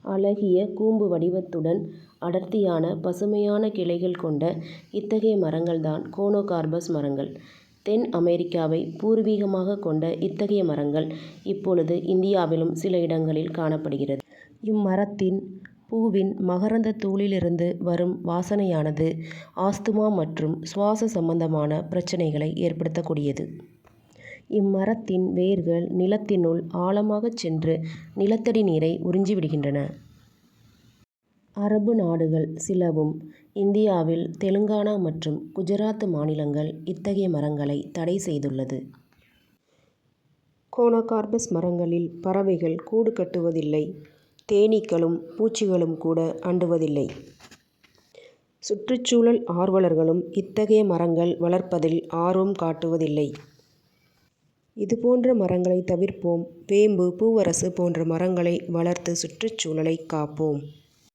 அழகிய கூம்பு வடிவத்துடன் அடர்த்தியான பசுமையான கிளைகள் கொண்ட இத்தகைய மரங்கள்தான் கோனோகார்பஸ் மரங்கள். தென் அமெரிக்காவை பூர்வீகமாக கொண்ட இத்தகைய மரங்கள் இப்பொழுது இந்தியாவிலும் சில இடங்களில் காணப்படுகிறது. இம்மரத்தின் பூவின் மகரந்த தூளிலிருந்து வரும் வாசனையானது ஆஸ்துமா மற்றும் சுவாச சம்பந்தமான பிரச்சனைகளை ஏற்படுத்தக்கூடியது. இம்மரத்தின் வேர்கள் நிலத்தினுள் ஆழமாகச் சென்று நிலத்தடி நீரை உறிஞ்சிவிடுகின்றன. அரபு நாடுகள் சிலவும் இந்தியாவில் தெலுங்கானா மற்றும் குஜராத் மாநிலங்கள் இத்தகைய மரங்களை தடை செய்துள்ளது. கோனோகார்பஸ் மரங்களில் பறவைகள் கூடு கட்டுவதில்லை. தேனீக்களும் பூச்சிகளும் கூட அண்டுவதில்லை. சுற்றுச்சூழல் ஆர்வலர்களும் இத்தகைய மரங்கள் வளர்ப்பதில் ஆர்வம் காட்டுவதில்லை. இதுபோன்ற மரங்களை தவிர்ப்போம். வேம்பு, பூவரசு போன்ற மரங்களை வளர்த்து சுற்றுச்சூழலை காப்போம்.